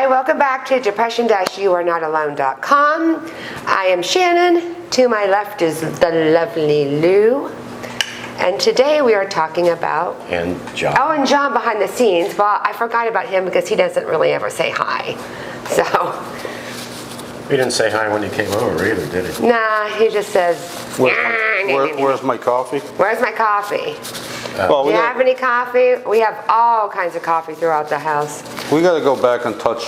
Hi, welcome back to depression-youarenot-alone.com. I am Shannon. To my left is the lovely Lou. And today we are talking about... And John. Oh, and John behind the scenes. Well, I forgot about him because he doesn't really ever say hi. So... He didn't say hi when he came over either, did he? Nah, he just says... Where's my coffee? Where's my coffee? Well, Do you have any coffee? We have all kinds of coffee throughout the house. we got to go back and touch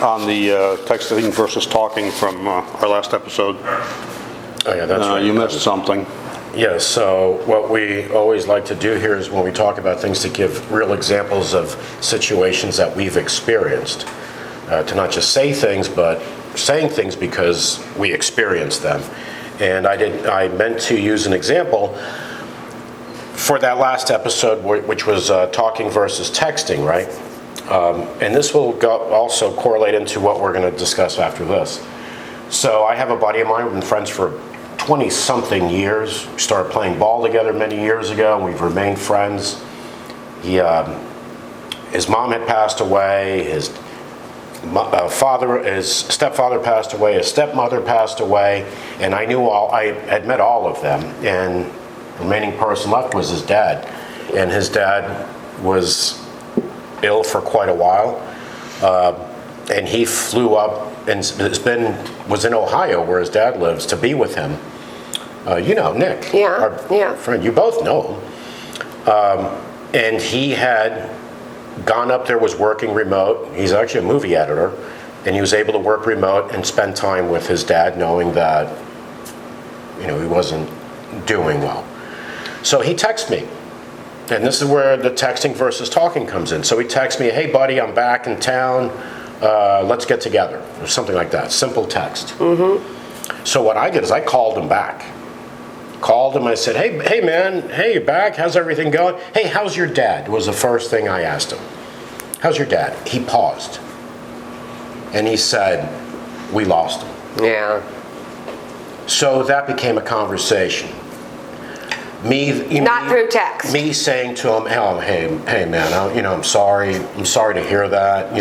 on the texting versus talking from our last episode. Oh, yeah, that's right. You missed something. Yeah, so what we always like to do here is when we talk about things to give real examples of situations that we've experienced. To not just say things, but saying things because we experienced them. And I meant to use an example for that last episode, which was talking versus texting, right? And this will also correlate into what we're going to discuss after this. So I have a buddy of mine, we've been friends for 20-something years. We started playing ball together many years ago, and we've remained friends. His mom had passed away, his stepfather passed away, his stepmother passed away, and I had met all of them, and the remaining person left was his dad. And his dad was ill for quite a while, and he flew up and was in Ohio, where his dad lives, to be with him. You know Nick, our friend. You both know him. And he had gone up there, was working remote. He's actually a movie editor, and he was able to work remote and spend time with his dad, knowing that he wasn't doing well. So he texts me, and this is where the texting versus talking comes in. So he texts me, "Hey buddy, I'm back in town. Let's get together," or something like that. Simple text. Mm-hmm. So what I did is I called him back. Called him, I said, hey man, hey, you're back, how's everything going? Hey, how's your dad? Was the first thing I asked him. How's your dad? He paused. And he said, we lost him. Yeah. So that became a conversation. Not through text. Me saying to him, hey man, I'm sorry to hear that,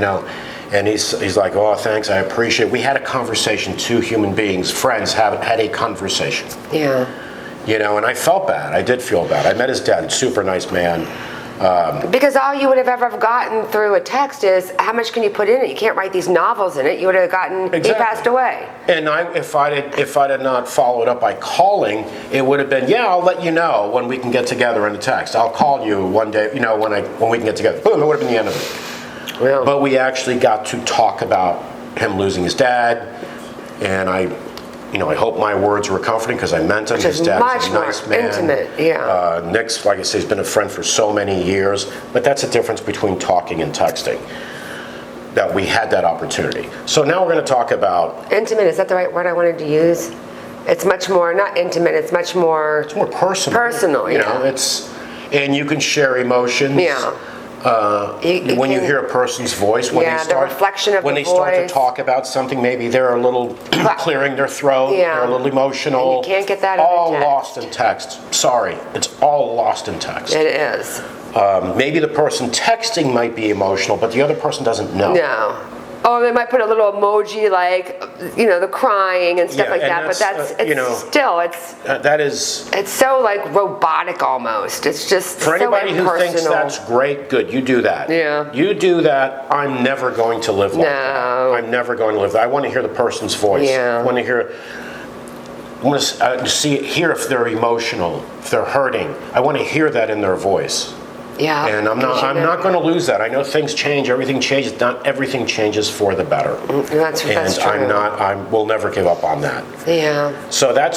And he's like, oh, thanks, I appreciate it. We had a conversation, two human beings, friends, had a conversation. Yeah. And I felt bad. I did feel bad. I met his dad, super nice man. Because all you would have ever gotten through a text is, how much can you put in it? You can't write these novels in it. You would have gotten, exactly. He passed away. And if I had not followed up by calling, it would have been, yeah, I'll let you know when we can get together in a text. I'll call you one day, when we can get together. Boom, it would have been the end of it. Well, but we actually got to talk about him losing his dad, and I hope my words were comforting because I meant him. His dad was a nice man. Intimate, yeah. Nick's, like I say, he's been a friend for so many years, but that's the difference between talking and texting. That we had that opportunity. So now we're going to talk about intimate. Is that the right word I wanted to use? It's much more not intimate. It's much more. It's more personal. Personal, yeah. And you can share emotions. Yeah. When you hear a person's voice, when the reflection of when the they start to voice. talk about something, maybe they're a little clearing their throat, Yeah. they're a little emotional. And you can't get that all in text. lost in text. Sorry, it's all lost in text. It is. Maybe the person texting might be emotional, but the other person doesn't know. No. Oh, they might put a little emoji like, the crying and stuff like that. But it's so like robotic almost. It's just for anybody so who thinks that's great, good. You do that. Yeah. You do that. I'm never going to live like that. No. I'm never going to live that. I want to hear the person's voice. Yeah. I want to hear hear if they're emotional, if they're hurting. I want to hear that in their voice. Yeah. And I'm not going to lose that. I know things change, everything changes. Not everything changes for the better. That's true. I will never give up on that. Yeah. So that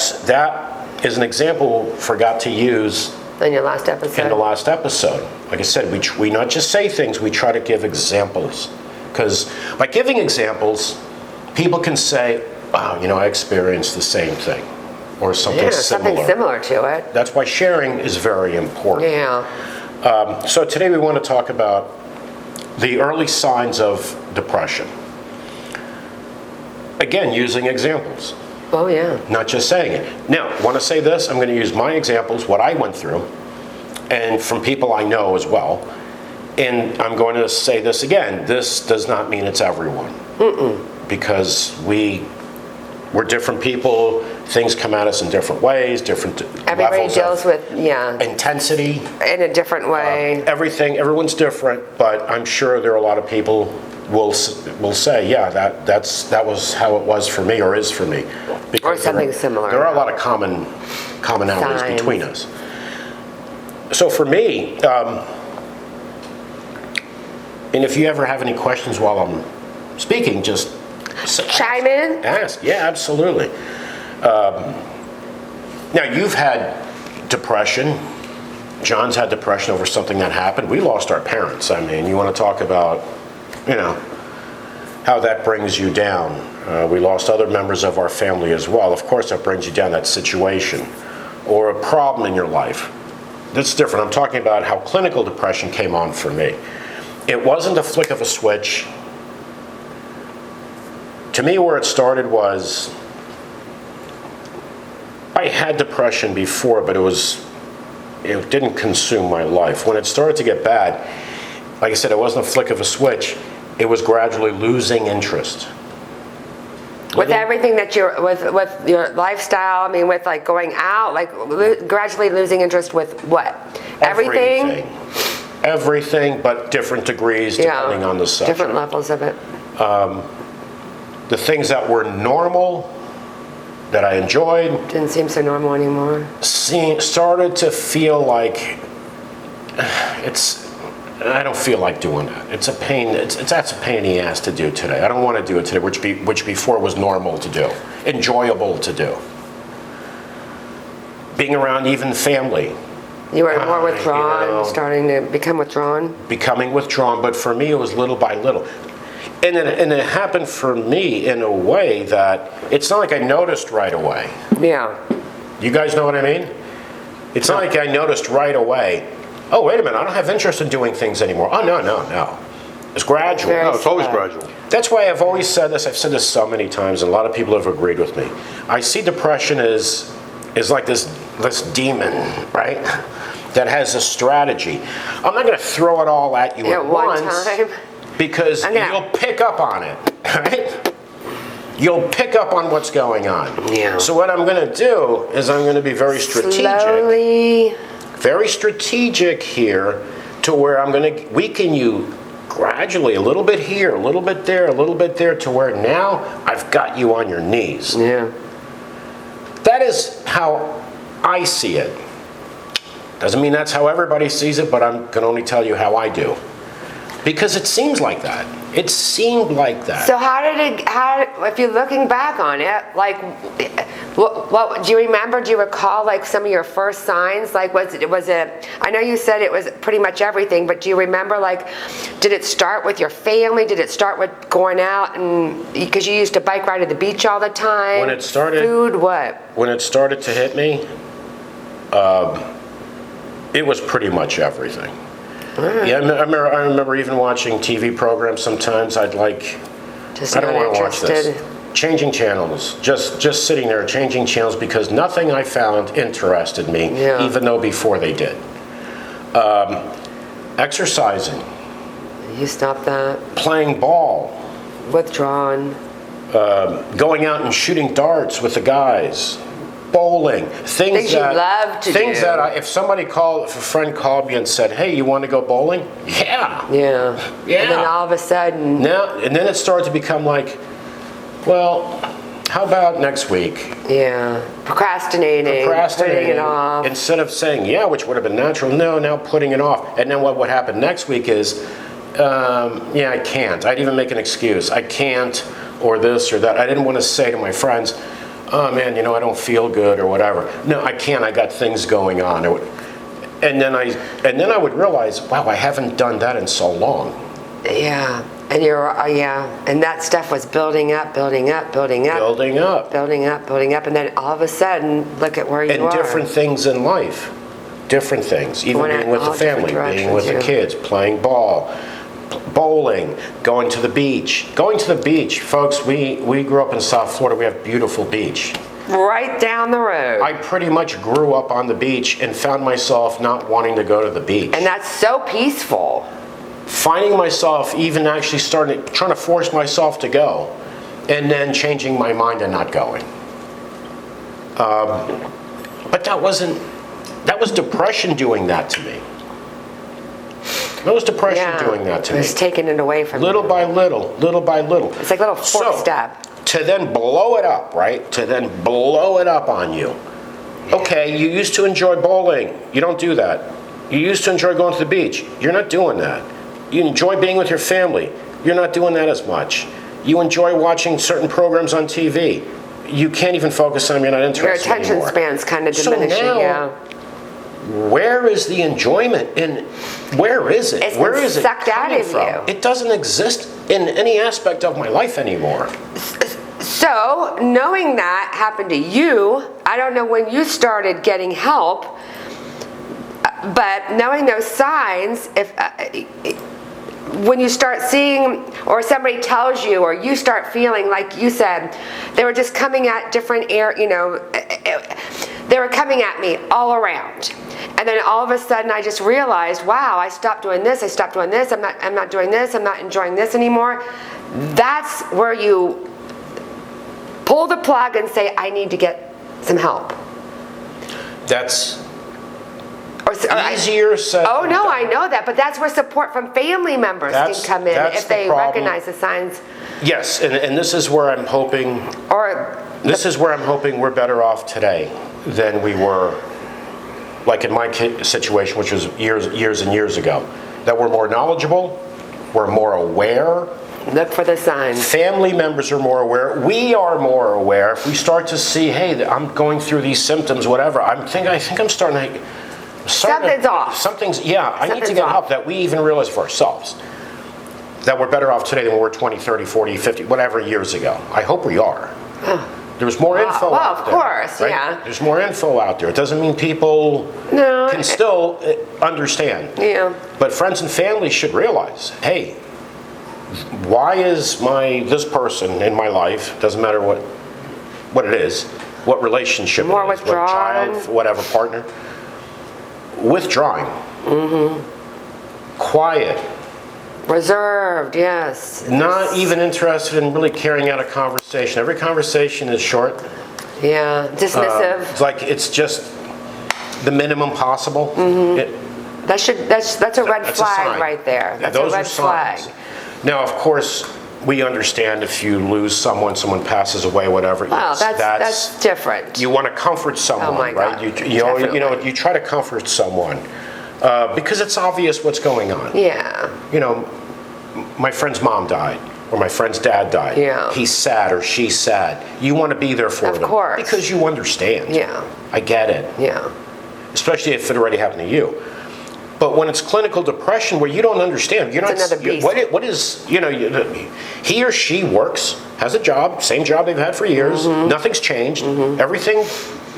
is an example forgot to use in your last episode. In the last episode. Like I said, we not just say things, we try to give examples. Because by giving examples, people can say, wow, I experienced the same thing. Or something similar. Something similar to it. That's why sharing is very important. Yeah. So today we want to talk about the early signs of depression. Again, using examples. Oh, yeah. Not just saying it. Now, I want to say this. I'm going to use my examples, what I went through, and from people I know as well. And I'm going to say this again, this does not mean it's everyone. Because we're different people, things come at us in different ways, different Everybody levels deals of with, intensity. in a different way. Everyone's different, but I'm sure there are a lot of people will say, yeah, that was how it was for me or is for me. Because something similar. There are a lot of commonalities Signs. between us. So for me, and if you ever have any questions while I'm speaking, just Chime in. ask. Yeah, absolutely. Now, you've had depression. John's had depression over something that happened. We lost our parents. I mean, you want to talk about, how that brings you down. We lost other members of our family as well. Of course, that brings you down, that situation. Or a problem in your life. That's different. I'm talking about how clinical depression came on for me. It wasn't a flick of a switch. To me, where it started was, I had depression before, but it didn't consume my life. When it started to get bad, like I said, it wasn't a flick of a switch. It was gradually losing interest. With everything that with your lifestyle, I mean, with like going out, like gradually losing interest with what? Everything? Everything, but different degrees depending on the subject. Different levels of it. The things that were normal, that I enjoyed, Didn't seem so normal anymore. started to feel like I don't feel like doing that. It's a pain. That's a pain in the ass to do today. I don't want to do it today, which before was normal to do, enjoyable to do. Being around even family. You were more withdrawn, starting to become withdrawn. Becoming withdrawn, but for me it was little by little. And it happened for me in a way that it's not like I noticed right away. Yeah. You guys know what I mean? It's not like I noticed right away, oh, wait a minute, I don't have interest in doing things anymore. Oh, no. It's gradual. Very No, it's always gradual. That's why I've always said this. I've said this so many times, and a lot of people have agreed with me. I see depression as like this demon, right? That has a strategy. I'm not going to throw it all at you at one once. time. Because you'll pick up on it, right? You'll pick up on what's going on. Yeah. So what I'm going to do is I'm going to be very strategic. Slowly. Very strategic here to where I'm going to weaken you gradually, a little bit here, a little bit there, to where now I've got you on your knees. Yeah. That is how I see it. Doesn't mean that's how everybody sees it, but I can only tell you how I do. Because it seems like that. It seemed like that. So if you're looking back on it, like, what do you remember? Do you recall like some of your first signs? Like, was it? I know you said it was pretty much everything, but do you remember like, did it start with your family? Did it start with going out and because you used to bike ride to the beach all the time? When it started, food, what? When it started to hit me, it was pretty much everything. Yeah, I remember even watching TV programs sometimes. I'd like, Just I don't not want to watch this. interested. Changing channels, just sitting there changing channels because nothing I found interested me, even though before they did. Exercising. You stopped that. Playing ball. Withdrawn. Going out and shooting darts with the guys. Bowling, things you that love to do. If a friend called me and said, "Hey, you want to go bowling?" Yeah. Yeah. Yeah. And then all of a sudden. And then it started to become like, well, how about next week? Yeah. Procrastinating. Putting it off. Instead of saying yeah, which would have been natural. No, now putting it off. And then what would happen next week is, I can't. I'd even make an excuse. I can't, or this or that. I didn't want to say to my friends, oh man, I don't feel good or whatever. No, I can't. I got things going on. And then I would realize, wow, I haven't done that in so long. Yeah, and and that stuff was building up, and then all of a sudden, look at where you are. And different things in life, different things. Even being with the family, being with the kids, playing ball. Bowling, going to the beach. Going to the beach, folks, we grew up in South Florida. We have beautiful beach. Right down the road. I pretty much grew up on the beach and found myself not wanting to go to the beach. And that's so peaceful. finding myself even actually trying to force myself to go, and then changing my mind and not going. But that was depression doing that to me. That was depression doing that to me. It was taking it away from Little you. by little, little by little. It's like a little fork stab. To then blow it up, right? To then blow it up on you. Okay, you used to enjoy bowling. You don't do that. You used to enjoy going to the beach. You're not doing that. You enjoy being with your family. You're not doing that as much. You enjoy watching certain programs on TV. You can't even focus on them. You're not interested Your attention anymore. span's kind of So diminishing, now, yeah. Where is the enjoyment and where is it? It's Where been is it sucked out coming of from? you. It doesn't exist in any aspect of my life anymore. So, knowing that happened to you, I don't know when you started getting help, but knowing those signs, when you start seeing, or somebody tells you, or you start feeling, like you said, they were just coming at different they were coming at me all around. And then all of a sudden I just realized, wow, I stopped doing this, I stopped doing this, I'm not doing this, I'm not enjoying this anymore. That's where you pull the plug and say, I need to get some help. That's Or easier said Oh than no, done. I know that, but that's where support from family members That's- can come in that's if the they problem. recognize the signs. Yes, and this is where I'm hoping we're better off today than we were, like in my situation, which was years and years ago. That we're more knowledgeable, we're more aware. Look for the signs. Family members are more aware. We are more aware. If we start to see, hey, I'm going through these symptoms, whatever, I think I'm starting to... Something's off. I need to Something's get off. help that we even realize for ourselves. That we're better off today than we were 20, 30, 40, 50, whatever years ago. I hope we are. There's more info well, out of there. course, right? yeah. There's more info out there. It doesn't mean people No, can still understand. Yeah. But friends and family should realize, hey, why is this person in my life, doesn't matter what it is, what relationship More it is, what child, withdrawn. whatever partner, withdrawing. Quiet. Reserved, yes. Not even interested in really carrying out a conversation. Every conversation is short. Yeah, dismissive. It's just the minimum possible. That's a red That's a flag sign. right there. Yeah, That's a those red are signs. flag. Now, of course, we understand if you lose someone passes away, whatever. Well, yes, that's different. You want to comfort someone, Oh my right? God, You try to comfort someone because it's obvious what's going on. Yeah. My friend's mom died, or my friend's dad died. Yeah. He's sad or she's sad. You want to be there for Of them. course. Because you understand. Yeah. I get it. Yeah. Especially if it already happened to you. But when it's clinical depression where you don't understand, It's another beast. what is, he or she works, has a job, same job they've had for years, nothing's changed. Everything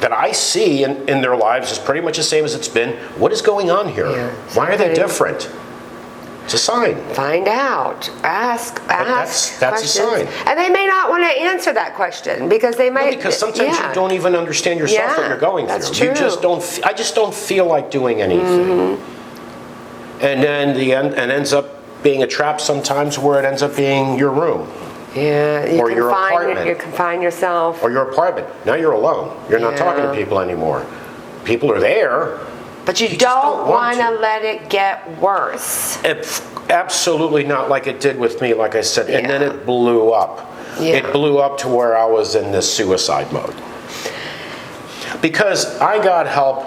that I see in their lives is pretty much the same as it's been. What is going on here? Yeah. Why are they Somebody- different? It's a sign. Find out. Ask that's a questions. sign. And they may not want to answer that question because they might. Because sometimes yeah. you don't even understand yourself what Yeah, you're going that's through. You true. just don't. I just don't feel like doing anything. And then and ends up being a trap sometimes, where it ends up being your room Yeah. or your apartment. You confine yourself. or your apartment. Now you're alone. You're not talking to Yeah. people anymore. People are there. But you just don't want want to to. let it get worse. Absolutely not, like it did with me, like I said. And then Yeah. it blew up. Yeah. It blew up to where I was in this suicide mode. Because I got help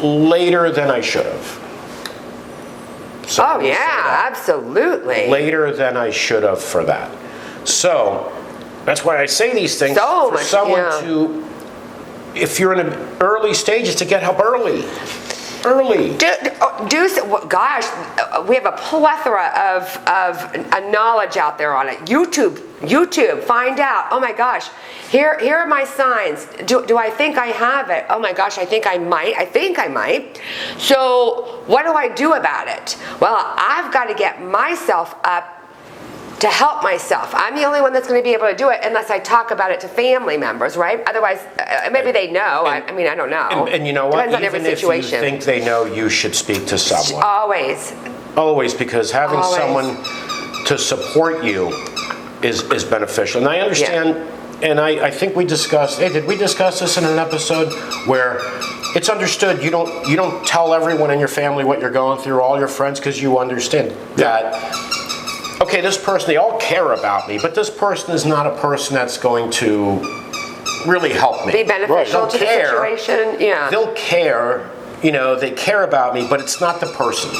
later than I should have. So Oh let me say yeah, that. absolutely. Later than I should have for that. So that's why I say these things So for much, someone yeah. to, if you're in the early stages, to get help early. Early. Gosh, we have a plethora of knowledge out there on it. YouTube, find out. Oh my gosh, here are my signs. Do I think I have it? Oh my gosh, I think I might. So what do I do about it? Well, I've got to get myself up to help myself. I'm the only one that's going to be able to do it unless I talk about it to family members, right? Otherwise, maybe they know. I mean, I don't know. And you know what? Depends on every Even if you situation. think they know, you should speak to someone. Always. Always, because having Always. someone to support you is beneficial. And I understand, and I think we discussed, hey, did we discuss this in an episode where it's understood you don't tell everyone in your family what you're going through, all your friends, because you understand that, okay, this person, they all care about me, but this person is not a person that's going to really help me. Be beneficial They'll to the care. situation. Yeah. They'll care, they care about me, but it's not the person.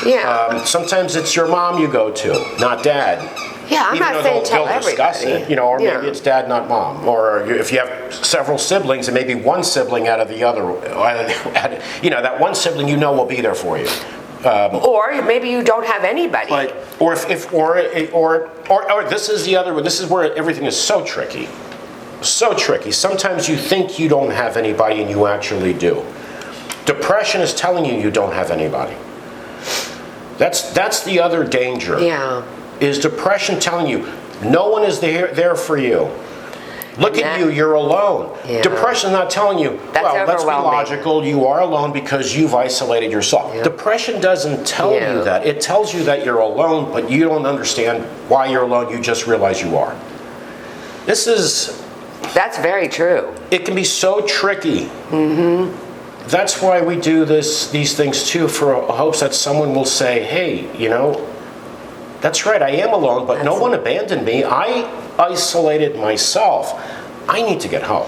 Yeah. Sometimes it's your mom you go to, not dad. Yeah, I'm Even not though saying tell they'll discuss everybody. it, or Yeah. maybe it's dad, not mom. Or if you have several siblings, and maybe one sibling out of the other, that one sibling will be there for you. Or maybe you don't have anybody. But or this is the other one. This is where everything is so tricky. So tricky. Sometimes you think you don't have anybody and you actually do. Depression is telling you don't have anybody. That's the other danger. Yeah. Is depression telling you no one is there for you. Look at you, you're alone. Yeah. Depression is not telling you, That's well, let's be overwhelming. logical, you are alone because you've isolated yourself. Yeah. Depression doesn't tell Yeah. you that. It tells you that you're alone, but you don't understand why you're alone, you just realize you are. That's very true. It can be so tricky. That's why we do these things too, for hopes that someone will say, hey, that's right, I am alone, but no one abandoned me. I isolated myself. I need to get help.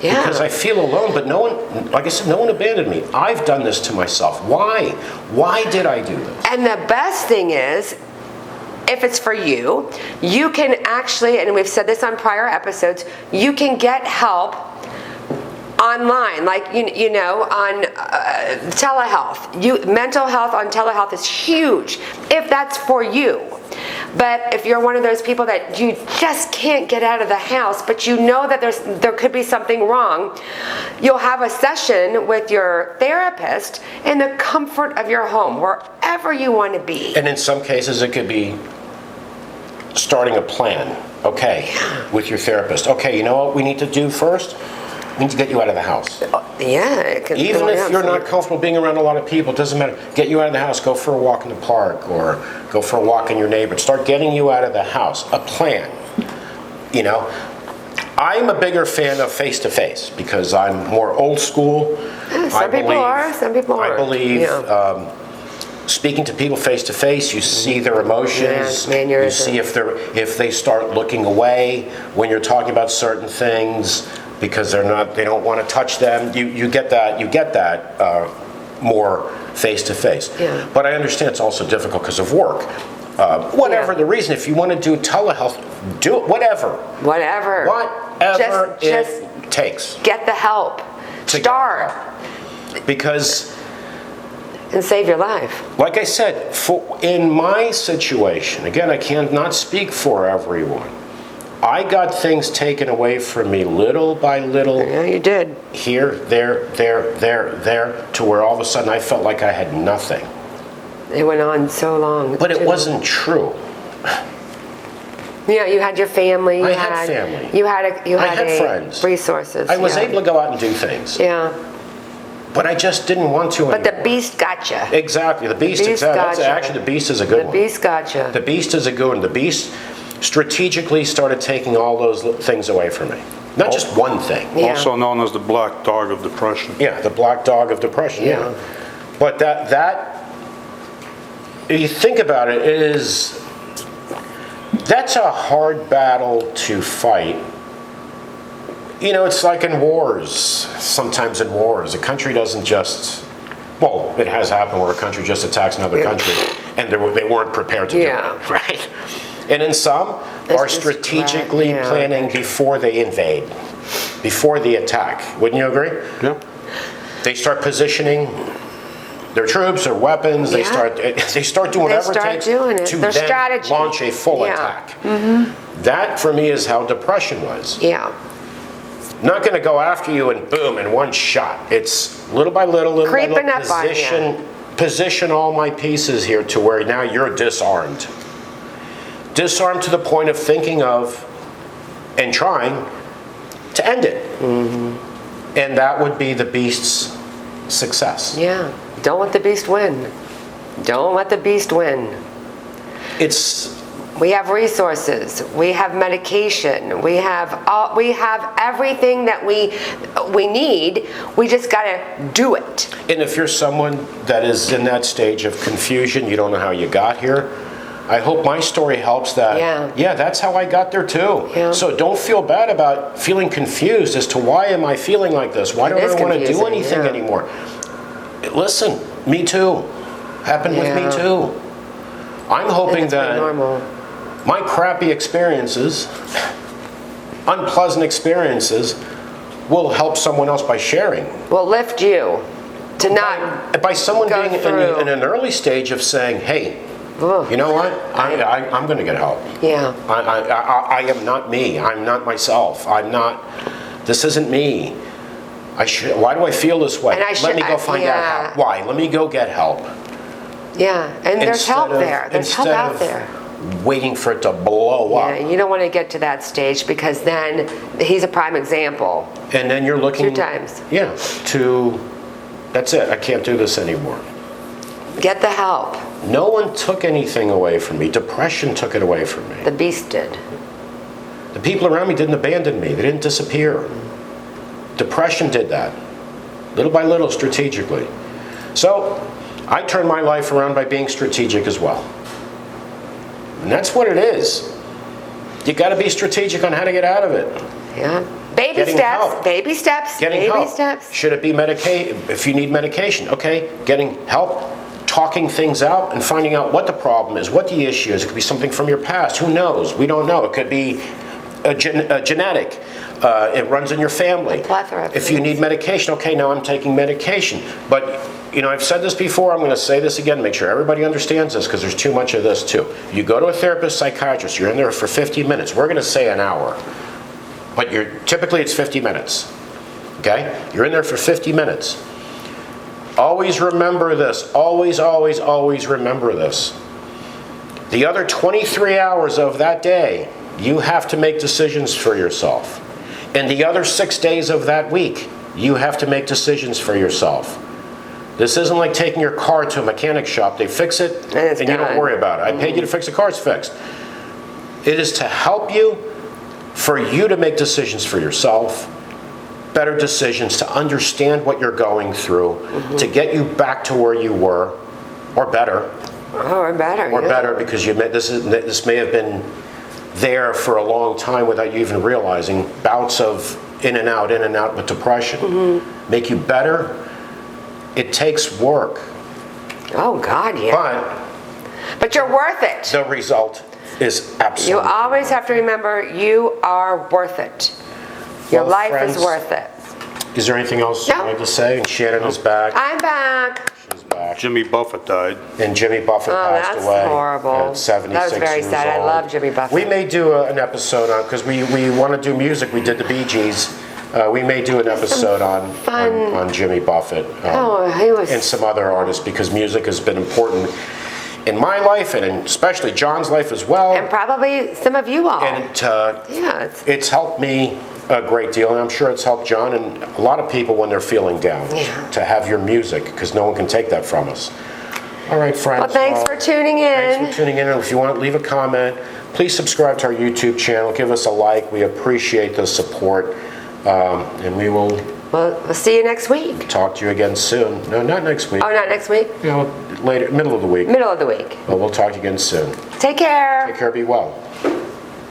Yeah. Because I feel alone, but no one, like I said, no one abandoned me. I've done this to myself. Why? Why did I do this? And the best thing is, if it's for you, you can actually, and we've said this on prior episodes, you can get help online, like on telehealth. Mental health on telehealth is huge if that's for you. But if you're one of those people that you just can't get out of the house, but you know that there could be something wrong, you'll have a session with your therapist in the comfort of your home, wherever you want to be. And in some cases, it could be starting a plan, with your therapist. Okay, you know what we need to do first? We need to get you out of the house. Yeah. It can, Even if you're not comfortable being around a lot of people, it doesn't matter. Get you out of the house, go for a walk in the park, or go for a walk in your neighborhood. Start getting you out of the house. A plan. I'm a bigger fan of face-to-face because I'm more old school. Some people are. I believe speaking to people face-to-face, you see their emotions. Yeah, you see if they start looking away when you're talking about certain things, because they don't want to touch them. You get that more face to face. Yeah. But I understand it's also difficult because of work. Whatever the reason, if you want to do telehealth, do it. Whatever Just it takes. get the help. To get Start. Because, And save your life. like I said, in my situation, again, I cannot speak for everyone. I got things taken away from me little by little. Yeah, you did. Here, there, to where all of a sudden I felt like I had nothing. It went on so long. But it wasn't true. Yeah, you had your family. I had family. You had I had friends. Resources. I was able to go out and do things. Yeah. But I just didn't want to anymore. But the beast got you. Exactly, the beast. The beast Exactly. gotcha. Actually, the beast is a good The one. beast got you. The beast is a good one. The beast strategically started taking all those things away from me. Not just one thing. Yeah. Also known as the black dog of depression. Yeah, the black dog of depression. Yeah. But that if you think about it, that's a hard battle to fight. It's like in wars. Sometimes in wars, a country doesn't just. Well, it has happened where a country just attacks another country, and they weren't prepared to do it, right? And in some are strategically planning before they invade, before the attack. Wouldn't you agree? Yeah. They start positioning their troops, their weapons. They start doing whatever it takes to Their then strategy. launch a full attack. That for me is how depression was. Yeah. Not going to go after you and boom in one shot. It's little by little, Creeping up on you. Position all my pieces here to where now you're disarmed. Disarmed to the point of thinking of and trying to end it. And that would be the beast's success. Yeah. Don't let the beast win. Don't let the beast win. It's, We have resources, we have medication, we have everything that we need. We just gotta do it. and if you're someone that is in that stage of confusion, you don't know how you got here, I hope my story helps that. Yeah. That's how I got there too. Yeah. So don't feel bad about feeling confused as to why am I feeling like this? Why don't It is I want to do confusing, anything yeah. anymore? Listen, me too. Happened with me Yeah. too. I'm hoping It's pretty that normal. my crappy experiences, unpleasant experiences, will help someone else by sharing. Will lift you to not By someone go being in through. an early stage of saying, hey, Ugh. you know what? I'm going to get help. Yeah. I am not me. I'm not myself. I'm not, this isn't me. Why do I feel this way? And I Let should- me go find out yeah. how. Why? Let me go get help. Yeah, and there's help there. There's help Instead out of there. waiting for it to blow Yeah, up. you don't want to get to that stage because then he's a prime example. And then you're looking. 2 times. Yeah, that's it. I can't do this anymore. Get the help. No one took anything away from me. Depression took it away from me. The beast did. The people around me didn't abandon me. They didn't disappear. Depression did that, little by little, strategically. So I turned my life around by being strategic as well. And that's what it is. You got to be strategic on how to get out of it. Yeah. Baby Getting steps. help. Baby steps. Getting baby help. steps. Should it be if you need medication, okay, getting help, talking things out and finding out what the problem is, what the issue is. It could be something from your past. Who knows? We don't know. It could be a genetic. It runs in your family. A plethora of If you things. need medication, okay, now I'm taking medication. But, I've said this before, I'm going to say this again, make sure everybody understands this because there's too much of this too. You go to a therapist, psychiatrist, you're in there for 50 minutes. We're going to say an hour. But typically it's 50 minutes. Okay? You're in there for 50 minutes. Always remember this. Always, always, always remember this. The other 23 hours of that day, you have to make decisions for yourself. And the other 6 days of that week, you have to make decisions for yourself. This isn't like taking your car to a mechanic shop. They fix it it's and you don't done. worry about it. I paid you to fix the car, it's fixed. It is to help you, for you to make decisions for yourself, better decisions, to understand what you're going through, to get you back to where you were, or better, Or better. or yeah. better, because this may have been there for a long time without you even realizing. Bouts of in and out with depression make you better. It takes work, Oh, God, yeah. But you're worth it. the result is You absolutely. always have to remember you are worth it. Your Well, life friends, is worth it. Is there anything else No. you wanted to say? And Shannon is back. I'm back. She's back. Jimmy Buffett died. And Jimmy Buffett Oh, passed that's away horrible. at 76 That was very years sad. I old. love Jimmy Buffett. We may do an episode on, because we want to do music. We did the Bee Gees. We may do an episode on Jimmy Buffett Oh, he was. and some other artists, because music has been important in my life and especially John's life as well. And probably some of you all. And Yeah, it's helped me a great deal, and I'm sure it's helped John and a lot of people when they're feeling down, Yeah. to have your music, because no one can take that from us. All right, friends. well, thanks for tuning in. Thanks for tuning in, and if you want to leave a comment, please subscribe to our YouTube channel, give us a like. We appreciate the support, and we will We'll see you next week. talk to you again soon. No, not next week. Oh, not next week? Later, middle of the week. Middle of the week. But we'll talk to you again soon. Take care. Take care, be well.